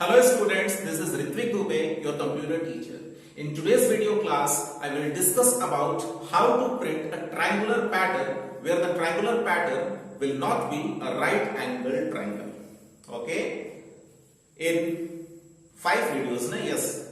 Hello students, this is Ritvik Dubey, your computer teacher. In today's video class, I will discuss about how to print a triangular pattern where the triangular pattern will not be a right angled triangle. Okay? In 5 videos, yes.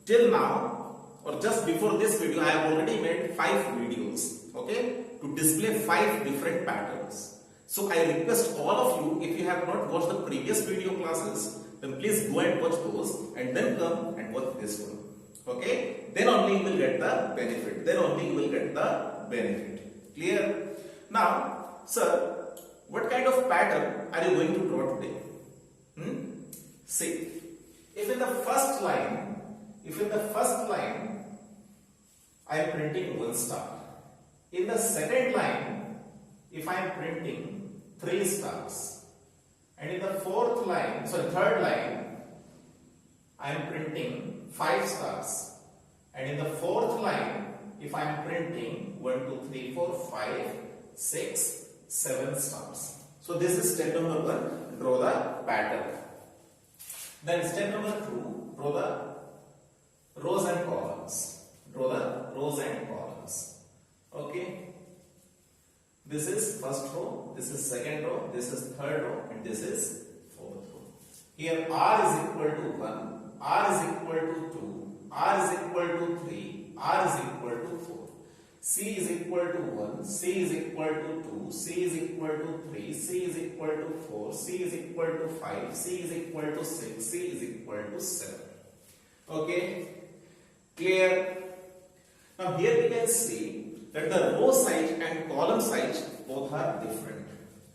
Till now or just before this video, I have already made 5 videos. Okay? To display 5 different patterns. So I request all of you, if you have not watched the previous video classes, then please go and watch those and then come and watch this one. Okay? Then only you will get the benefit. Then only you will get the benefit. Clear? Now, sir, what kind of pattern are you going to draw today? See, if in the first line, I am printing 1 star. In the second line, if I am printing 3 stars. And in the third line, I am printing 5 stars. And in the fourth line, if I am printing 1, 2, 3, 4, 5, 6, 7 stars. So this is step number 1, draw the pattern. Then step number 2, draw the rows and columns. Draw the rows and columns. Okay. This is first row, this is second row, this is third row, and this is fourth row. Here R is equal to 1, R is equal to 2, R is equal to 3, R is equal to 4. C is equal to 1, C is equal to 2, C is equal to 3, C is equal to 4, C is equal to 5, C is equal to 6, C is equal to 7. Okay? Clear? Now here we can see that the row size and column size both are different.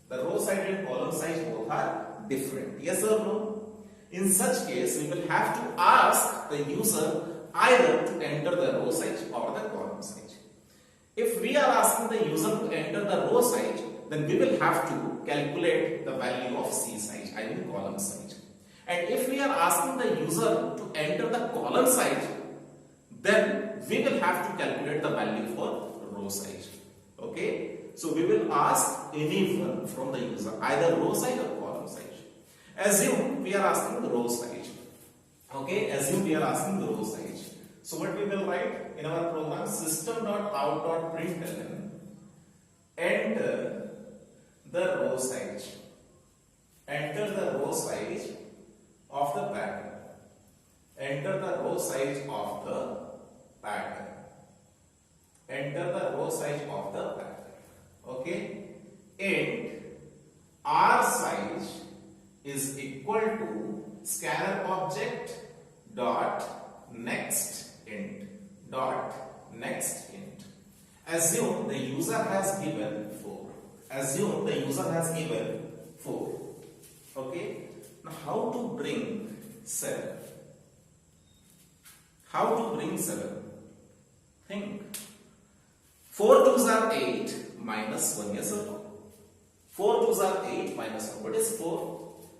The row size and column size both are different. Yes or no? In such case, we will have to ask the user either to enter the row size or the column size. If we are asking the user to enter the row size, then we will have to calculate the value of C size, I mean column size. And if we are asking the user to enter the column size, then we will have to calculate the value for row size. Okay, so we will ask anyone from the user, either row size or column size. Assume we are asking the row size. Okay, assume we are asking the row size. So what we will write in our program, system.out.println, enter the row size. Enter the row size of the pattern. Enter the row size of the pattern. Enter the row size of the pattern. Okay, and R size is equal to scanner object dot next int. Assume the user has given 4. Assume the user has given 4. Okay, now how to bring 7? How to bring 7? Think. 4 2s are 8 minus 1, yes or no? 4 2s are 8 minus 1. What is 4?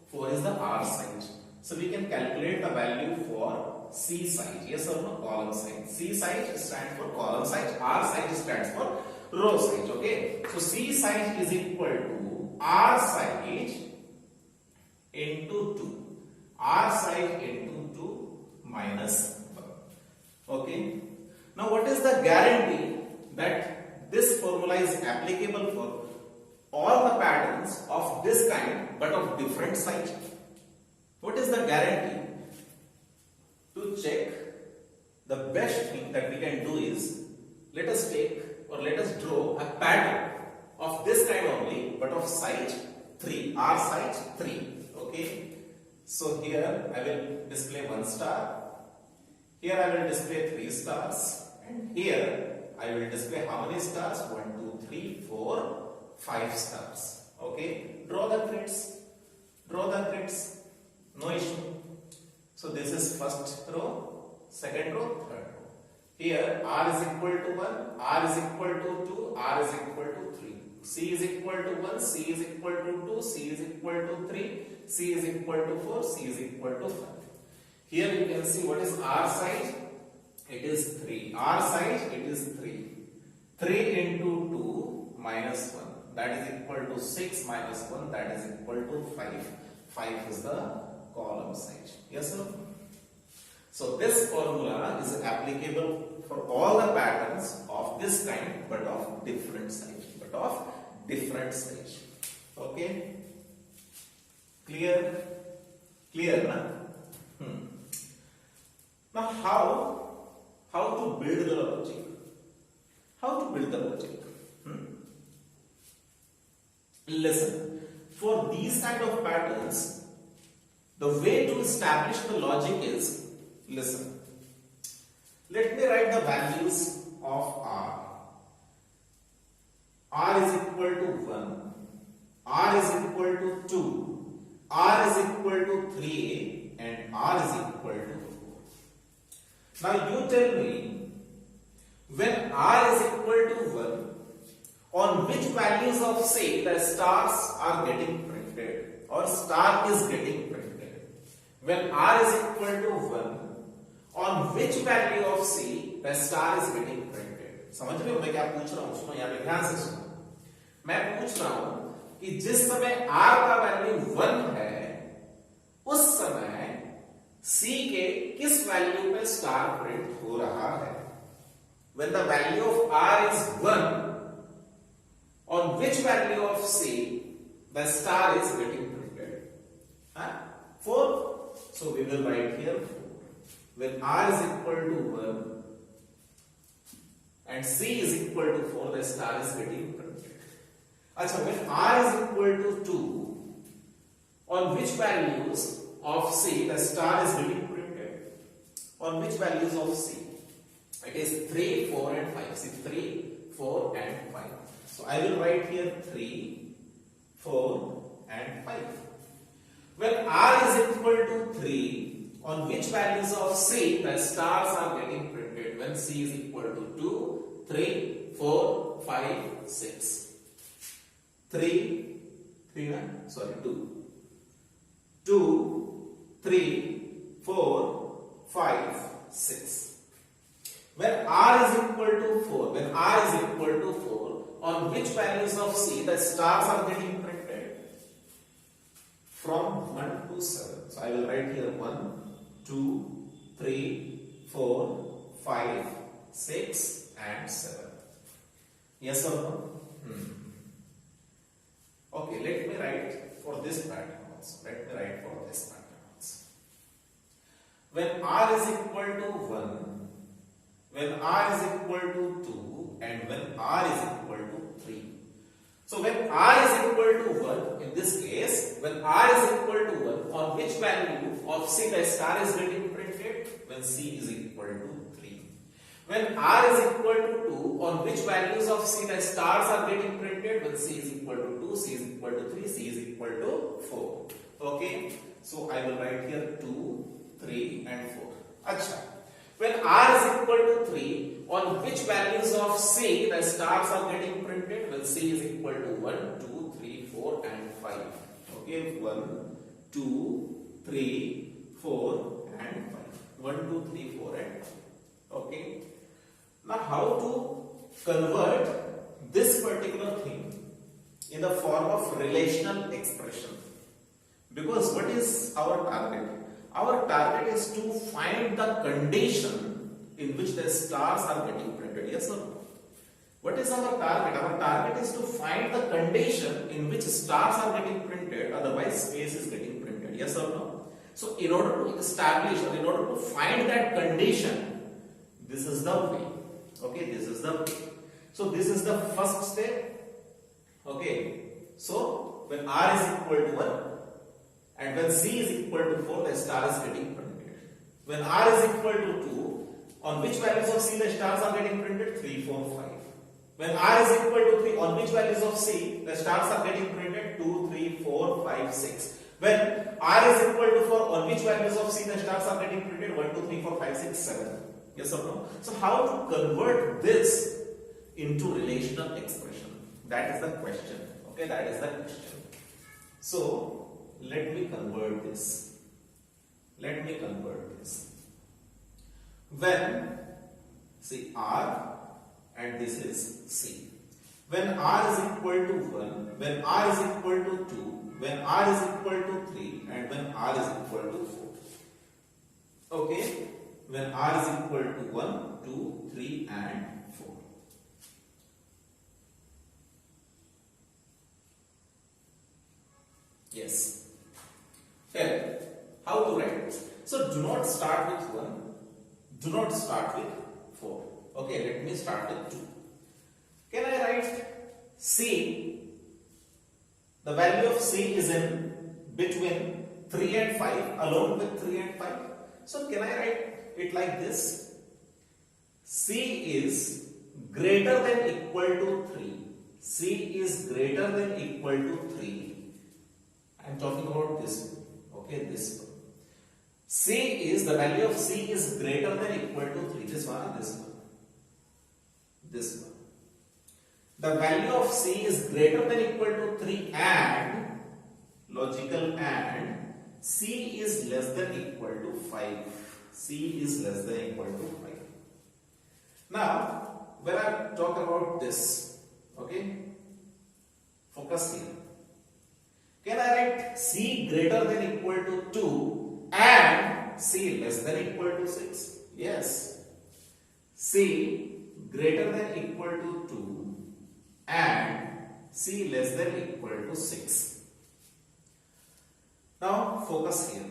4 is the R size. So we can calculate the value for C size, yes or no? Column size. C size stands for column size, R size stands for row size. Okay. So C size is equal to R size into 2. R size into 2 minus 1. Okay. Now what is the guarantee that this formula is applicable for all the patterns of this kind but of different size? What is the guarantee? To check, the best thing that we can do is, let us take or let us draw a pattern of this kind only but of size 3, R size 3. Okay, so here I will display 1 star, here I will display 3 stars, and here I will display how many stars? 1, 2, 3, 4, 5 stars. Okay, draw the grids. No issue. So this is first row, second row, third row. Here R is equal to 1, R is equal to 2, R is equal to 3. C is equal to 1, C is equal to 2, C is equal to 3, C is equal to 4, C is equal to 5. Here you can see what is R size. It is 3. R size, it is 3. 3 into 2 minus 1. That is equal to 6 minus 1. That is equal to 5. 5 is the column size. Yes So this formula is applicable for all the patterns of this kind, but of different size. Okay? Clear? Clear, na? Now how to build the logic? How to build the logic? Listen, for these kind of patterns, the way to establish the logic is, listen, let me write the values of R. R is equal to 1, R is equal to 2, R is equal to 3a, and R is equal to 4. Now you tell me, when R is equal to 1, on which values of say the stars are getting printed or star is getting printed? When R is equal to 1, on which value of C the star is getting printed? समझ रहे हो मैं क्या पूछ रहा हूं? सुनो यहाँ पे ध्यान से सुनो. मैं पूछ रहा हूं कि जिस समय R का वैल्यू 1 है, उस समय C के किस वैल्यू पे स्टार प्रिंट हो रहा है? When the value of R is 1, on which value of C the star is getting printed? 4. So we will write here 4. When R is equal to 1 and C is equal to 4, the star is getting printed. Achha, when R is equal to 2, on which values of C the star is getting printed? On which values of C? It is 3, 4 and 5. See, 3, 4 and 5. So I will write here 3, 4 and 5. When R is equal to 3, on which values of C the stars are getting printed? When C is equal to 2, 3, 4, 5, 6. 2. 2, 3, 4, 5, 6. When R is equal to 4, on which values of C the stars are getting printed? From 1 to 7. So I will write here 1, 2, 3, 4, 5, 6 and 7. Yes or no? Okay, let me write for this pattern also. When R is equal to 1, when R is equal to 2, and when R is equal to 3. So when R is equal to 1, in this case, when R is equal to 1, on which value of C the star is getting printed? When C is equal to 3. When R is equal to 2, on which values of C the stars are getting printed? When C is equal to 2, C is equal to 3, C is equal to 4. Okay, so I will write here 2, 3 and 4. Acha. When R is equal to 3, on which values of C the stars are getting printed? When C is equal to 1, 2, 3, 4 and 5. Okay, 1, 2, 3, 4 and 5. 1, 2, 3, 4 and 5. Okay. Now how to convert this particular thing in the form of relational expression? Because what is our target? Our target is to find the condition in which the stars are getting printed. Yes or no? What is our target? Our target is to find the condition in which stars are getting printed, otherwise space is getting printed. Yes or no? So in order to establish or in order to find that condition, this is the way. Okay, this is the way. So this is the first step. Okay. So when R is equal to 1, and when C is equal to 4, the star is getting printed. When R is equal to 2, on which values of C the stars are getting printed? 3, 4, 5. When R is equal to 3, on which values of C the stars are getting printed? 2, 3, 4, 5, 6. When R is equal to 4, on which values of C the stars are getting printed? 1, 2, 3, 4, 5, 6, 7. Yes or no? So how to convert this into relational expression? That is the question. Okay, that is the question. So let me convert this. When, see, R and this is C. When R is equal to 1, when R is equal to 2, when R is equal to 3, and when R is equal to 4. Okay. when r is equal to 1, 2, 3 and 4. Yes. Here, how to write? So do not start with 1, do not start with 4. Okay, let me start with 2. Can I write C? The value of C is in between 3 and 5, along with 3 and 5. So can I write it like this? C is greater than equal to 3. C is greater than equal to 3. I am talking about this one. Okay, this one. C is, the value of C is greater than equal to 3. This one, this one. This one. The value of C is greater than equal to 3 and, logical and, C is less than equal to 5. C is less than equal to 5. Now, when I talk about this, okay, focus here. Can I write C greater than equal to 2 and C less than equal to 6? Yes. C greater than equal to 2 and C less than equal to 6. Now focus here.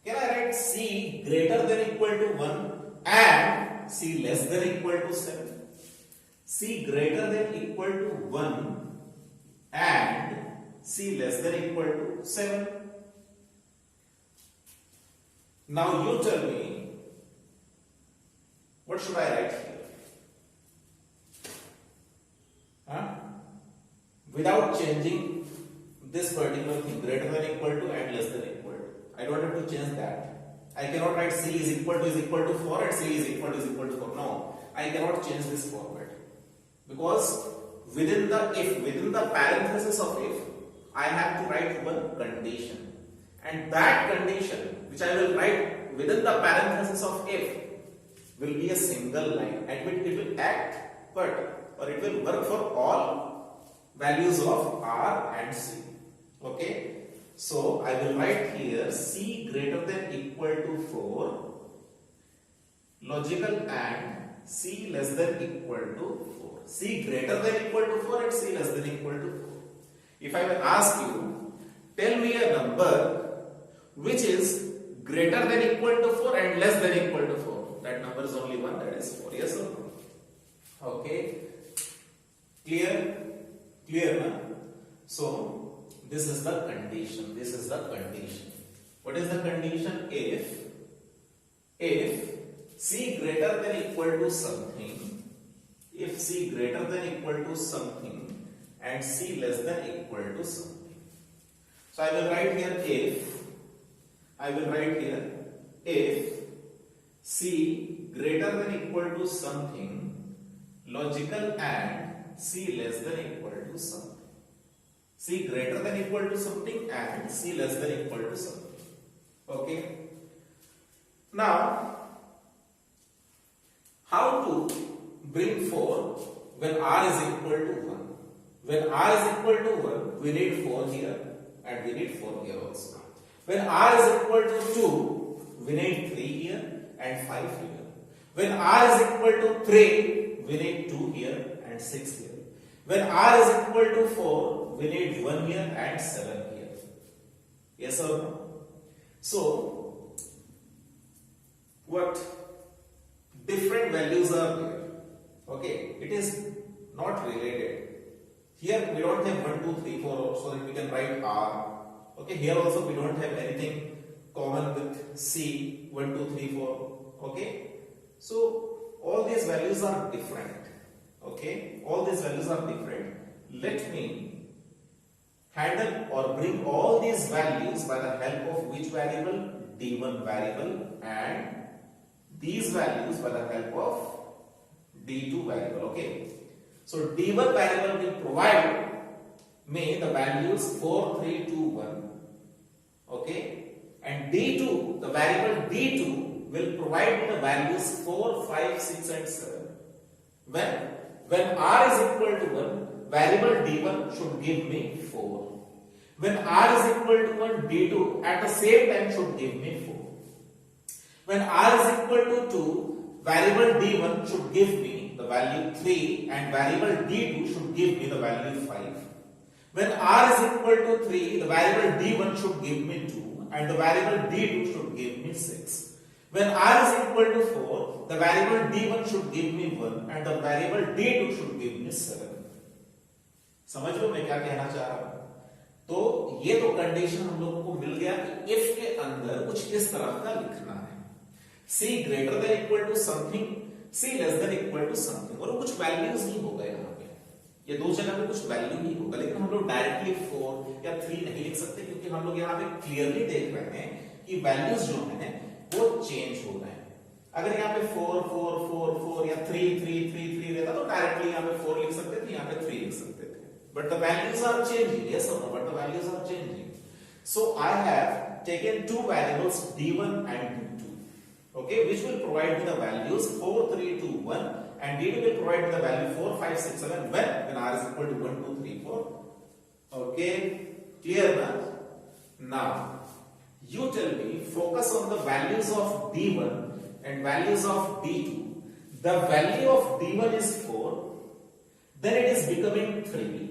Can I write C greater than equal to 1 and C less than equal to 7? C greater than equal to 1 and C less than equal to 7. Now you tell me, what should I write here? Without changing this particular thing, greater than equal to and less than equal to. I don't have to change that. I cannot write C is equal to 4 and C is equal to 4. No, I cannot change this forward. Because within the parenthesis of if, I have to write one condition. And that condition, which I will write within the parenthesis of if, will be a single line. And it will act, or it will work for all values of R and C. Okay. So I will write here C greater than equal to 4, logical and C less than equal to 4. C greater than equal to 4 and C less than equal to 4. If I will ask you, tell me a number which is greater than equal to 4 and less than equal to 4. That number is only one, that is 4. Yes or no? Okay. Clear? Clear, na? So, this is the condition. This is the condition. What is the condition? If C greater than equal to something, if C greater than equal to something and C less than equal to something. So I will write here if C greater than equal to something, logical and C less than equal to something. C greater than equal to something and C less than equal to something. Okay. Now, how to bring 4 when R is equal to 1? When R is equal to 1, we need 4 here and we need 4 here also. When R is equal to 2, we need 3 here and 5 here. When R is equal to 3, we need 2 here and 6 here. When R is equal to 4, we need 1 here and 7 here. Yes or no? So, what different values are there? Okay, it is not related. Here we don't have 1, 2, 3, 4 so that we can write R. Okay, here also we don't have anything common with C, 1, 2, 3, 4. Okay, so all these values are different. Okay, all these values are different. Let me handle or bring all these values by the help of which variable? D1 variable, and these values by the help of D2 variable. Okay, so D1 variable will provide me the values 4, 3, 2, 1. Okay, and D2, the variable D2 will provide me the values 4, 5, 6 and 7. When R is equal to 1, variable D1 should give me 4. When R is equal to 1, D2 at the same time should give me 4. When r is equal to 2, variable D1 should give me the value 3 and variable D2 should give me the value 5. When r is equal to 3, the variable D1 should give me 2 and the variable D2 should give me 6. When r is equal to 4, the variable D1 should give me 1 and the variable D2 should give me 7. समझ लो मैं क्या कहना चाह रहा हूं? तो ये तो कंडीशन हम लोगों को मिल गया कि इफ के अंदर कुछ इस तरह का लिखना है, c greater than equal to something, c less than equal to something, और कुछ वैल्यूज नहीं होगा यहाँ पे, ये दो जगह पे कुछ वैल्यू नहीं होगा, लेकिन हम लोग डायरेक्टली 4 या 3 नहीं लिख सकते क्योंकि हम लोग यहाँ पे क्लियरली देख रहे हैं कि वैल्यूज जो है वो चेंज हो रहे हैं. अगर यहाँ पे 4 4 4 4 या 3 3 3 3 रहता तो डायरेक्टली यहाँ पे 4 लिख सकते थे, यहाँ पे 3 लिख सकते थे. But the values are changing. Yes or no? But the values are changing. So I have taken two variables d1 and d2. Okay, which will provide me the values 4, 3, 2, 1, and d2 will provide me the value 4, 5, 6, 7 when r is equal to 1, 2, 3, 4. Okay, clear now? Now, you tell me, focus on the values of d1 and values of d2. The value of d1 is 4, then it is becoming 3.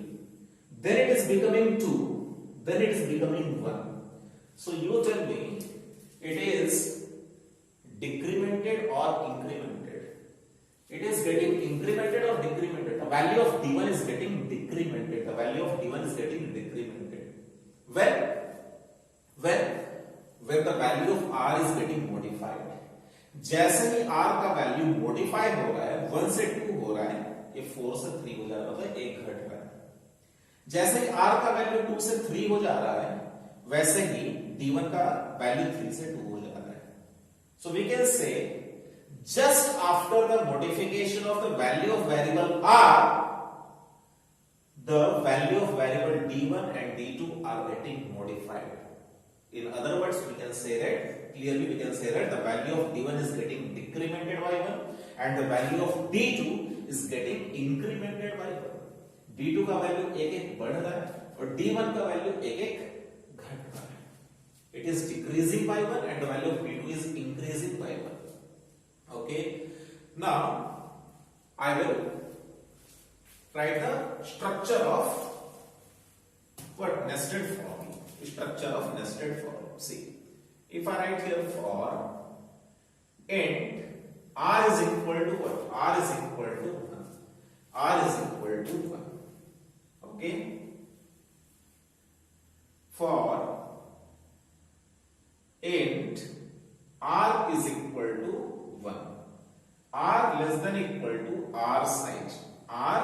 Then it is becoming 2, then it is becoming 1. So you tell me, it is decremented or incremented? It is getting incremented or decremented? The value of d1 is getting decremented. The value of d1 is getting decremented. When the value of r is getting modified. जैसे ही r का value modify हो रहा है, 1 से 2 हो रहा है, ये 4 से 3 हो जा रहा है, 1 घट रहा है. जैसे ही r का वैल्यू 2 से 3 हो जा रहा है, वैसे ही d1 का वैल्यू 3 से 2 हो जा रहा है. So we can say just after the modification of the value of variable r, the value of variable d1 and d2 are getting modified. In other words, we can say that clearly we can say that the value of d1 is getting decremented by 1 and the value of d2 is getting incremented by 1. d2 का value एक एक बढ़ रहा है और d1 का value एक एक घट रहा है. It is decreasing by 1 and the value of d2 is increasing by 1. Okay. Now I will write the structure of what? Nested for loop. Structure of nested for loop. See, if I write here for int r is equal to what? R is equal to 1. R is equal to 1. Okay, for int r is equal to 1, r less than equal to r size, r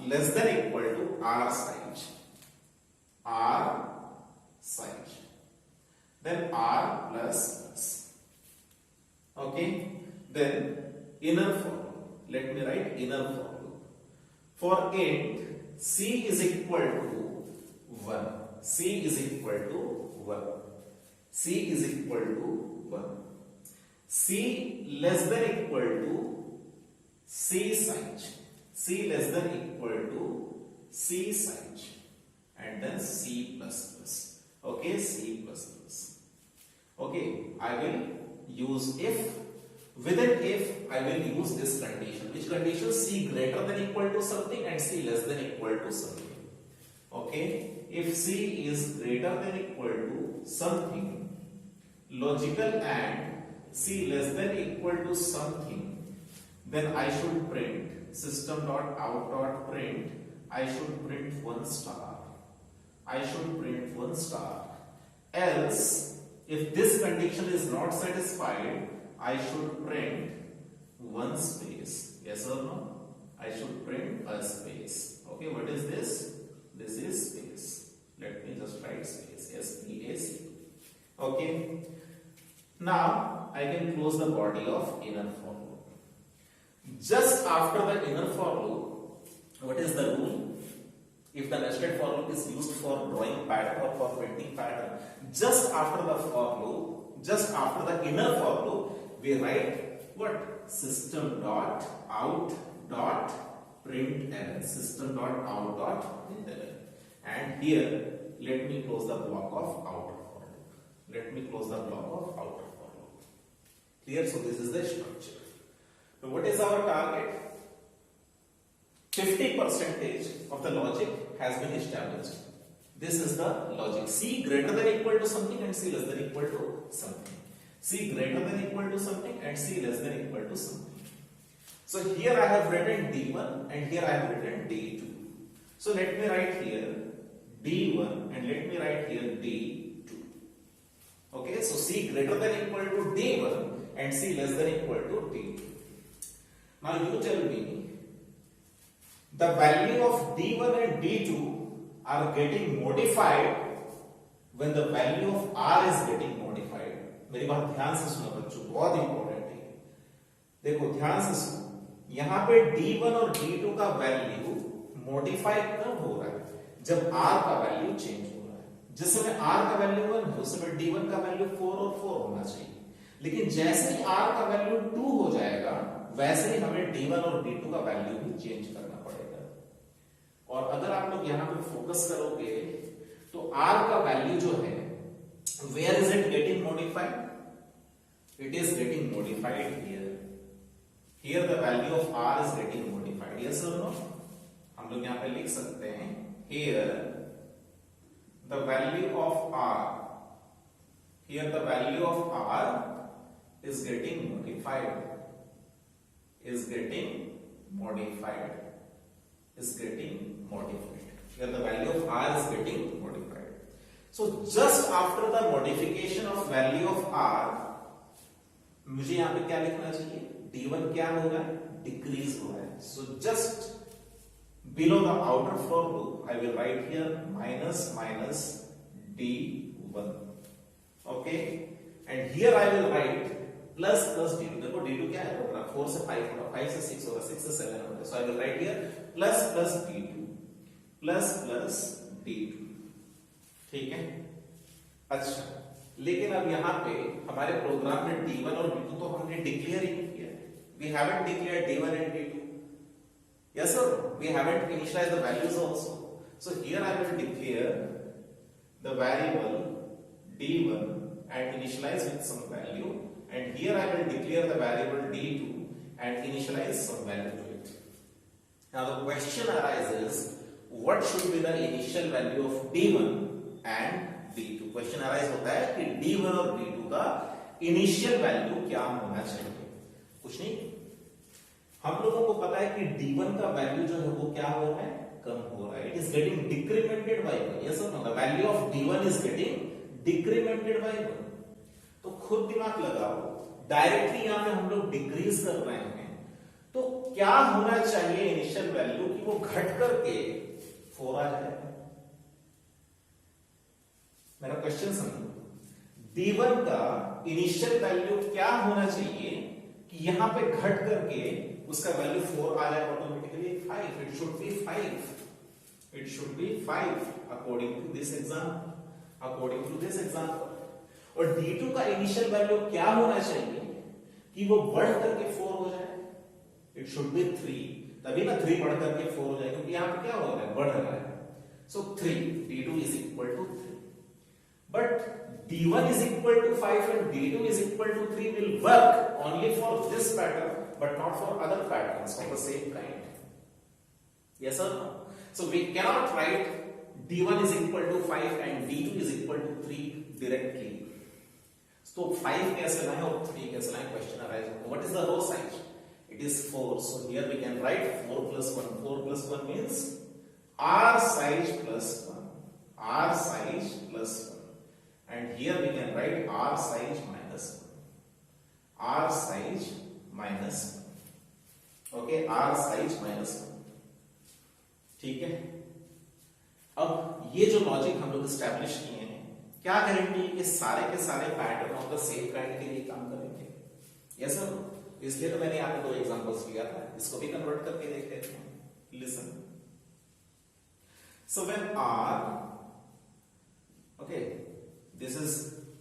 less than equal to r size, then r plus plus. Okay, then inner for loop. Let me write inner for loop. For int c is equal to 1. C is equal to 1. C is equal to 1. C less than equal to C size. C less than equal to C size. And then C plus plus. Okay, C plus plus. Okay, I will use if. Within if, I will use this condition. Which condition? C greater than equal to something and C less than equal to something. Okay. If C is greater than equal to something, logical and C less than equal to something, then I should print system.out.print. I should print 1 star. I should print 1 star. Else, if this condition is not satisfied, I should print 1 space. Yes or no? I should print a space. Okay, what is this? This is space. Let me just write space. S-P-A-C. Okay. Now I can close the body of inner for loop. Just after the inner for loop, what is the rule? If the nested for loop is used for drawing pattern or for printing pattern, just after the for loop, just after the inner for loop, we write what? System.out.println. System.out.println. And here, let me close the block of outer for loop. Clear? So this is the structure. So what is our target? 50% of the logic has been established. This is the logic. C greater than equal to something and C less than equal to something. C greater than equal to something and C less than equal to something. So here I have written D1 and here I have written D2. So let me write here D1 and let me write here D2. Okay, so C greater than equal to D1 and C less than equal to D2. Now you tell me the value of D1 and D2 are getting modified when the value of R is getting modified. मेरी बात ध्यान से सुनो बच्चों, बहुत important है. देखो ध्यान से सुनो, यहां पे D1 और D2 का वैल्यू मॉडिफाई कब हो रहा है? जब R का वैल्यू चेंज हो रहा है. जिस समय R का वैल्यू 1 है उस समय D1 का वैल्यू 4 और 4 होना चाहिए. लेकिन जैसे ही R का वैल्यू 2 हो जाएगा वैसे ही हमें D1 और D2 का वैल्यू भी चेंज करना पड़ेगा. और अगर आप लोग यहां पे फोकस करोगे तो R का वैल्यू जो है where is it getting modified? It is getting modified here. Here the value of R is getting modified. Yes or no? हम लोग यहाँ पे लिख सकते हैं here the value of R. Here the value of R is getting modified. Is getting modified. Is getting modified. Here the value of R is getting modified. So just after the modification of value of R, मुझे यहाँ पे क्या लिखना चाहिए? D1 क्या हो रहा है? Decrease हो रहा है. So just below the outer floor loop, I will write here minus D1. Okay? And here I will write plus D2. देखो D2 क्या है? 4 से 5 होगा, 5 से 6 होगा, 6 से 7 होगा. So I will write here plus D2 plus D2. ठीक है. अच्छा, लेकिन अब यहां पे हमारे प्रोग्राम में D1 और D2 तो हमने डिक्लेयर ही नहीं किया. We haven't declared D1 and D2. Yes sir, we haven't initialized the values also. So here I will declare the variable D1 and initialize with some value, and here I will declare the variable D2 and initialize some value to it. Now the question arises, what should be the initial value of D1 and D2? Question arise होता है कि D1 और D2 का initial value क्या होना चाहिए. कुछ नहीं, हम लोगों को पता है कि D1 का वैल्यू जो है वो क्या हो रहा है? कम हो रहा है. It is getting decremented by 1. Yes और no? The value of D1 is getting decremented by 1. तो खुद दिमाग लगाओ, डायरेक्टली यहां पे हम लोग डिक्रीज कर रहे हैं, तो क्या होना चाहिए इनिशियल वैल्यू कि वो घट करके 4 आ जाए. मेरा क्वेश्चन समझो, D1 का इनिशियल वैल्यू क्या होना चाहिए कि यहां पे घट करके उसका वैल्यू 4 आ जाए automatically? 5. It should be 5. It should be 5 according to this example. According to this example. और D2 का इनिशियल वैल्यू क्या होना चाहिए कि वो बढ़ करके 4 हो जाए? It should B 3. तभी ना 3 बढ़ करके 4 हो जाए, क्योंकि यहां पे क्या हो रहा है? बढ़ रहा है. So 3, D2 is equal to 3. But D1 is equal to 5 and D2 is equal to 3 will work only for this pattern but not for other patterns of the same kind. Yes or no? So we cannot write D1 is equal to 5 and D2 is equal to 3 directly. So 5 कैसे लाएं और 3 कैसे लाएं? Question arises. What is the row size? It is 4. So here we can write 4 plus 1. 4 plus 1 means R size plus 1. R size plus 1. And here we can write R size minus 1. R size minus 1. Okay, R size minus 1. ठीक है. अब ये जो logic हम लोग establish किए हैं, क्या गारंटी कि सारे के सारे pattern of the same kind के लिए काम करेंगे? Yes sir. इसलिए तो मैंने यहाँ पे 2 एग्जांपल्स लिया था. इसको भी कन्वर्ट करके देख लेते हैं. Listen. So when R, okay, this is,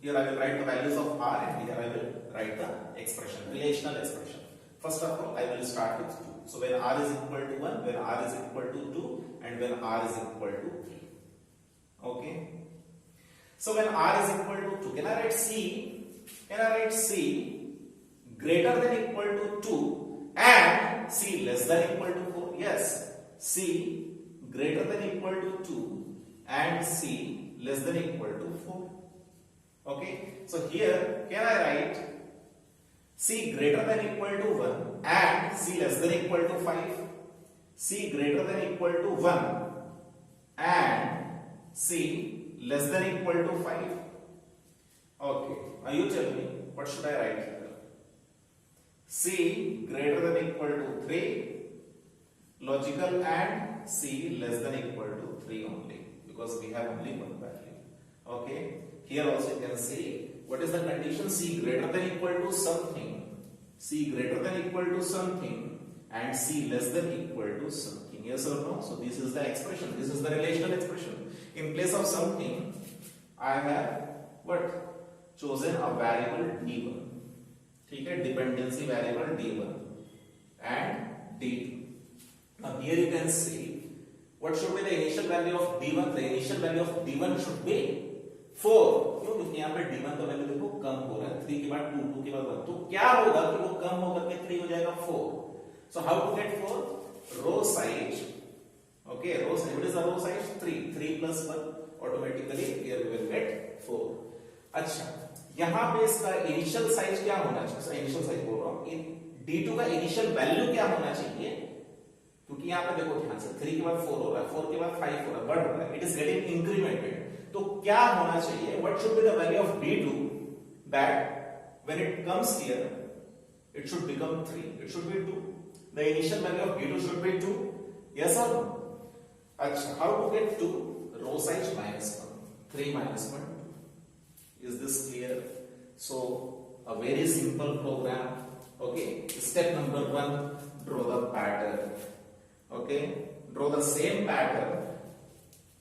here I will write the values of R and here I will write the expression, relational expression. First of all, I will start with 2. So when R is equal to 1, when R is equal to 2, and when R is equal to 3. Okay. So when R is equal to 2, can I write C? Can I write C greater than equal to 2 and C less than equal to 4. Yes, C greater than equal to 2 and C less than equal to 4. Okay, so here can I write C greater than equal to 1 and C less than equal to 5? C greater than equal to 1 and C less than equal to 5. Okay, now you tell me what should I write here? C greater than equal to 3, logical, and C less than equal to 3 only, because we have only one value. Okay, here also you can see what is the condition. C greater than equal to something, C greater than equal to something and C less than equal to something. Yes or no? So this is the expression, this is the relational expression. In place of something I have what? Chosen a variable d1. ठीक है, dependency variable d1 and d2. Now here you can see what should be the initial value of d1. The initial value of d1 should be 4. क्यों? क्योंकि यहाँ पे d1 का value देखो कम हो रहा है, 3 के बाद 2, 2 के बाद 1, तो क्या होगा कि वो कम होकर के 3 हो जाएगा 4. So how to get 4? Row size. Okay, row size. What is the row size? 3. 3 plus 1. Automatically here we will get 4. अच्छा, यहाँ पे इसका इनिशियल साइज क्या होना चाहिए? इनिशियल साइज बोल रहा हूँ, d2 का इनिशियल वैल्यू क्या होना चाहिए? क्योंकि यहाँ पे देखो ध्यान से 3 के बाद 4 हो रहा है, 4 के बाद 5 हो रहा है, बढ़ रहा है, इट इज गेटिंग इंक्रीमेंटेड. तो क्या होना चाहिए? What should be the value of d2 that when it comes here it should become 3, it should be 2. The initial value of d2 should be 2. Yes or no? Achha, how to get 2? Row size minus 1, 3 minus 1. Is this clear? So a very simple program. Okay, step number 1, draw the pattern. Okay, draw the same pattern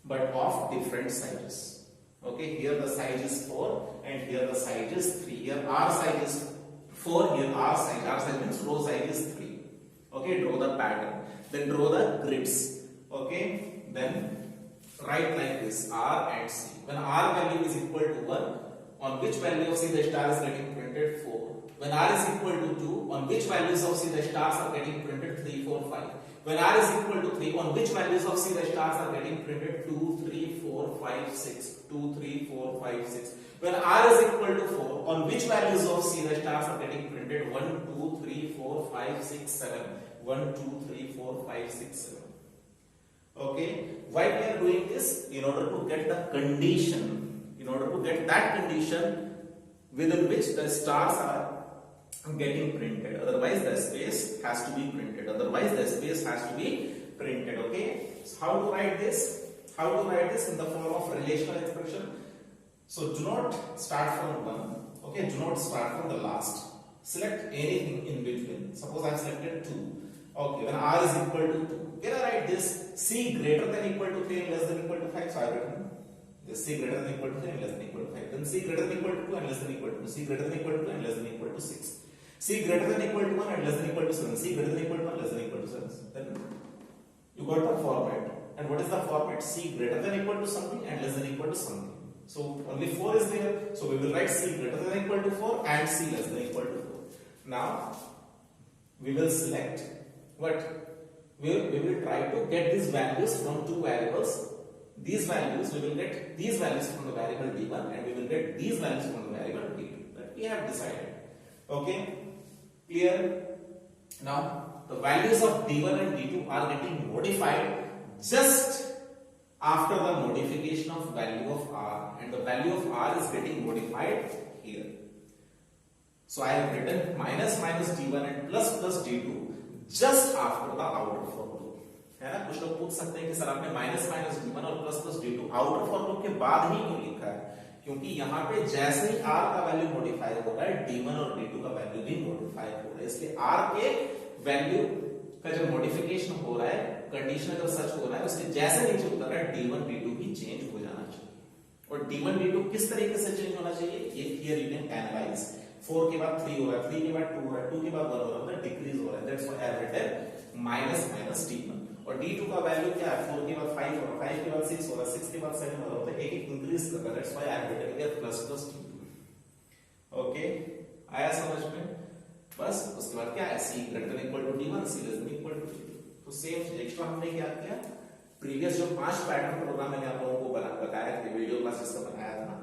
but of different sizes. Okay, here the size is 4 and here the size is 3. Here r size is 4, here r size means row size is 3. Okay, draw the pattern, then draw the grids. Okay, then write like this, r and c. When r value is equal to 1, on which value of c the star is getting printed? 4. When r is equal to 2, on which values of c the stars are getting printed? 3, 4, 5. When r is equal to 3, on which values of c the stars are getting printed? 2, 3, 4, 5, 6. 2, 3, 4, 5, 6. When r is equal to 4, on which values of c the stars are getting printed? 1, 2, 3, 4, 5, 6, 7. 1, 2, 3, 4, 5, 6, 7. Okay, why we are doing this? In order to get the condition, in order to get that condition within which the stars are getting printed. Otherwise the space has to be printed. Otherwise the space has to be printed. Okay, so how to write this? How to write this in the form of relational expression? So do not start from 1. Okay, do not start from the last. Select anything in between. Suppose I have selected 2. Okay, when r is equal to 2, can I write this? C greater than equal to 3 and less than equal to 5. So I have written this, C greater than equal to 3 and less than equal to 5. Then C greater than equal to 2 and less than equal to 2. C greater than equal to 2 and less than equal to 6. C greater than equal to 1 and less than equal to 7. C greater than equal to 1 less than equal to 7. Then you got the format. And what is the format? C greater than equal to something and less than equal to something. So only 4 is there. So we will write C greater than equal to 4 and C less than equal to 4. Now we will select what? We will try to get these values from two variables. These values, we will get these values from the variable d1 and we will get these values from the variable d2. That we have decided. Okay? Clear? Now, the values of d1 and d2 are getting modified just after the modification of value of r, and the value of r is getting modified here. So I have written minus minus d1 and plus plus d2 just after the outer for loop. है ना? कुछ लोग पूछ सकते हैं कि sir आपने minus minus d1 और plus plus d2 outer for loop के बाद ही क्यों लिखा है? क्योंकि यहाँ पे जैसे ही r का वैल्यू मॉडिफाई हो रहा है, d1 और d2 का वैल्यू भी मॉडिफाई हो रहा है, इसलिए r के वैल्यू का जब मॉडिफिकेशन हो रहा है, कंडीशन अगर सच हो रहा है, उसके जैसे नीचे उतर रहा है, d1 d2 भी चेंज हो जाना चाहिए. और d1 d2 किस तरीके से चेंज होना चाहिए? ये हियर यू कैन एनालाइज. 4 के बाद 3 हो रहा है, 3 के बाद 2 हो रहा है, 2 के बाद 1 हो रहा है, डिक्रीज हो रहा है. That's why I have written minus minus d1. और d2 का वैल्यू क्या है? 4 के बाद 5 हो रहा है, 5 के बाद 6 हो रहा है, 6 के बाद 7 हो रहा है, एक एक इंक्रीज कर रहा है. That's why I have written here plus plus d2. Okay, आया समझ में? बस उसके बाद क्या है, C greater than equal to D1, C less than equal to D2। तो सेम चीज एक्स्ट्रा हमने क्या किया, प्रीवियस जो 5 पैटर्न प्रोग्राम मैंने आप लोगों को बताया था, वीडियो क्लासेस का बनाया था ना,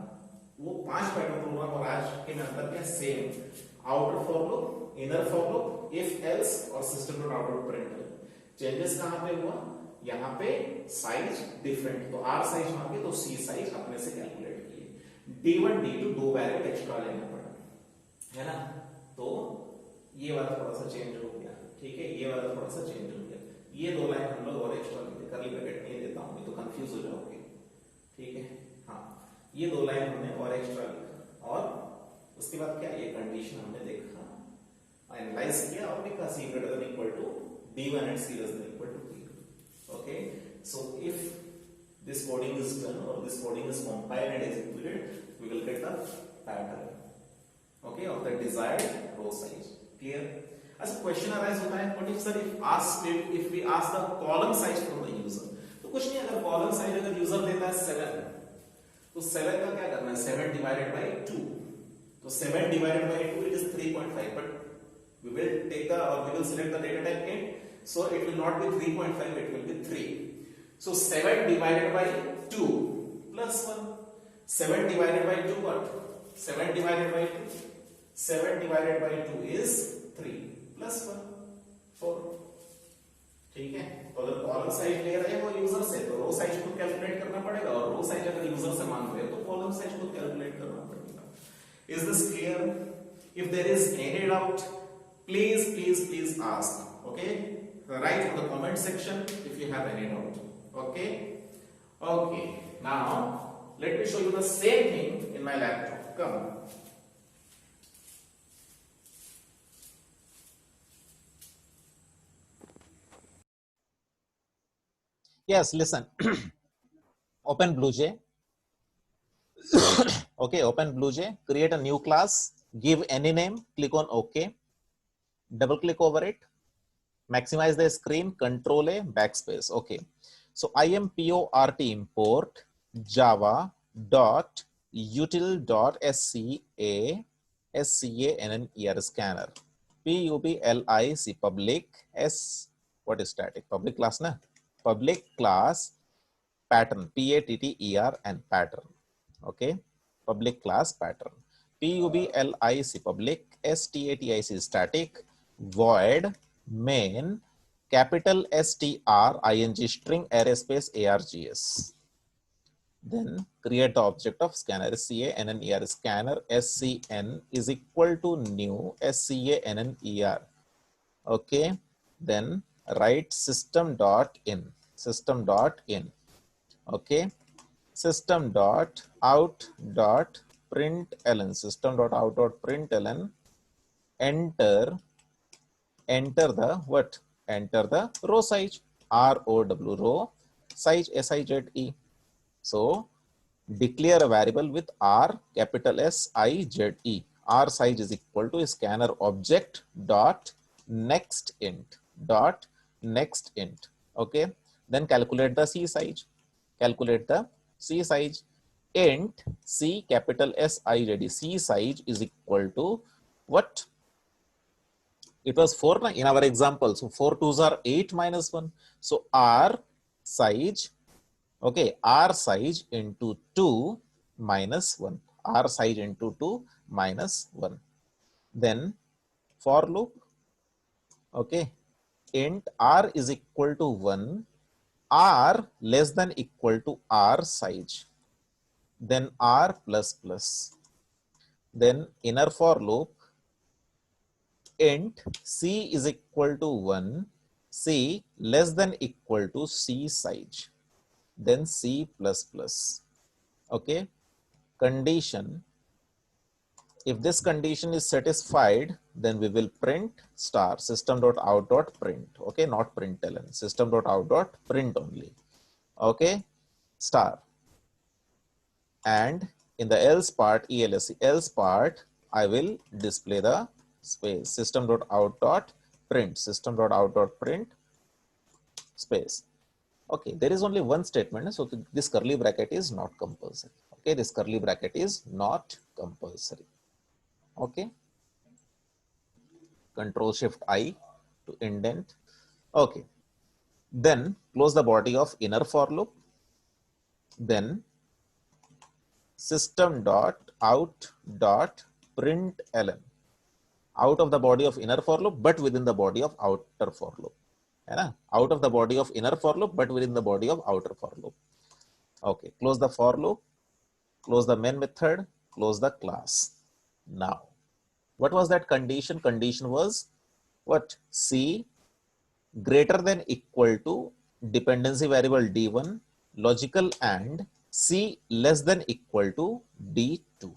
वो 5 पैटर्न प्रोग्राम और आज के में अंतर क्या, same outer for loop, inner for loop, if else और system dot out print. Changes कहां पे हुआ, यहां पे साइज डिफरेंट, तो आर साइज मांगे तो सी साइज अपने से कैलकुलेट किए, D1 D2 दो वैल्यू एक्स्ट्रा लेना पड़ा, है ना। तो ये वाला थोड़ा सा चेंज हो गया, ठीक है, ये वाला थोड़ा सा चेंज हो गया, ये दो लाइन हम लोग और एक्स्ट्रा लेते, करली ब्रैकेट नहीं देता हूं, तो कंफ्यूज हो जाओगे, ठीक है। हाँ, ये दो लाइन हमने और एक्स्ट्रा लिखा, और उसके बाद क्या, ये कंडीशन हमने देखा, एनालाइज किया और लिखा C greater than equal to D1 and C less than equal to D2। Okay, so if this coding is done or this coding is compiled and executed, we will get the pattern, okay, of the desired row size. Clear? As a question arise होता है, what if sir if we ask the column size from the user, तो कुछ नहीं, अगर column size अगर user देता है 7, तो 7 का क्या करना है, 7 divided by 2, तो 7 divided by 2 it is 3.5, but we will take the or we will select the data type int, so it will not be 3.5, it will be 3. So 7 divided by 2 plus 1. 7 divided by 2 what? 7 divided by 2. 7 divided by 2 is 3 plus 1 4. ठीक है, तो अगर column size ले रहे हैं वो user से, तो रो साइज को कैलकुलेट करना पड़ेगा, और रो साइज अगर यूजर से मांग रहे हैं तो कॉलम साइज को कैलकुलेट करना पड़ेगा। Is this clear? If there is any doubt, please ask. Okay, write in the comment section if you have any doubt. Okay, now let me show you the same thing in my laptop. Come, yes, listen. Open BlueJ. Okay, open BlueJ, create a new class, give any name, click on OK, double click over it, maximize the screen, Control A, backspace. Okay, so import import java dot util dot scanner scanner public public s, what is static, public class na, public class pattern, pattern pattern. Okay, public class pattern, public static static void main capital string string array space args. Then create the object of scanner, scanner scanner, scn is equal to new scanner. Okay, then write system dot in. Okay, system dot out dot println, enter the what, enter the row size, row size, size. So declare a variable with r capital size, r size is equal to scanner object dot next int. Okay, then calculate the c size, int c capital size, c size is equal to what, it was 4 in our example, so 4 2s are 8 minus 1, so r size, okay, r size into 2 minus 1, r size into 2 minus 1. Then for loop, okay, int r is equal to 1, r less than equal to r size, then r plus plus. Then inner for loop, int c is equal to 1, c less than equal to c size, then c plus plus. Okay, condition, if this condition is satisfied, then we will print star system.out.print. Okay, not println, system.out.print only. Okay, star. And in the else part, else part, I will display the space system.out.print, space. Okay, there is only one statement, so this curly bracket is not compulsory. Okay, this curly bracket is not compulsory. Okay, Control Shift I to indent. Okay. Then close the body of inner for loop. Then system dot out dot println, out of the body of inner for loop but within the body of outer for loop. है ना? Out of the body of inner for loop but within the body of outer for loop. Okay, close the for loop, close the main method, close the class. Now, what was that condition? Condition was what? C greater than equal to dependency variable D1, logical and C less than equal to D2.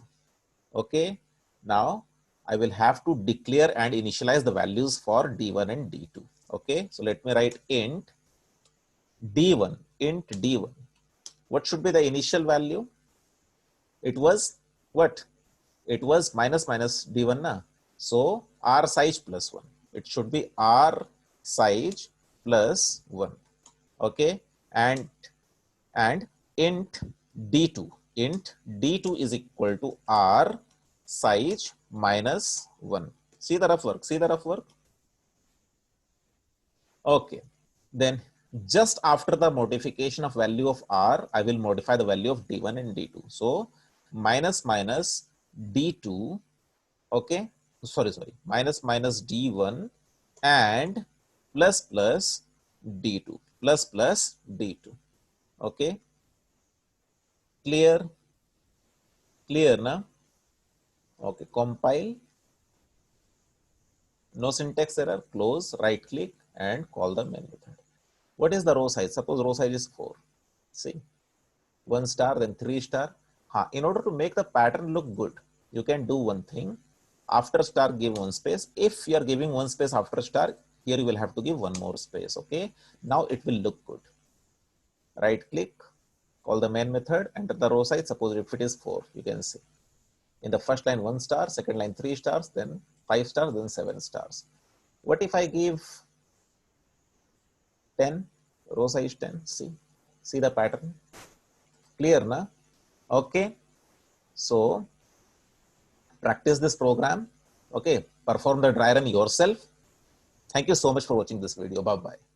Okay, now I will have to declare and initialize the values for D1 and D2. Okay, so let me write int D1, int D1. What should be the initial value? It was what? It was minus minus D1 na. So R size plus 1. It should be R size plus 1. Okay, and int D2. Int D2 is equal to R size minus 1. See the rough work. See the rough work. Okay, then just after the modification of value of R, I will modify the value of D1 and D2. So minus minus D2, okay, sorry, minus minus D1 and plus plus D2, plus plus D2, okay, clear now, okay, compile, no syntax error, close, right click and call the main method. What is the row size? Suppose row size is 4. See, 1 star, then 3 star. In order to make the pattern look good, you can do one thing. After star, give one space. If you are giving one space after star, here you will have to give one more space. Okay. Now it will look good. Right click, call the main method, enter the row size. Suppose if it is 4, you can see. In the first line 1 star, second line 3 stars, then 5 stars, then 7 stars. What if I give 10, row size 10? See the pattern. Clear na? Okay, so practice this program. Okay, perform the dry run yourself. Thank you so much for watching this video. Bye bye.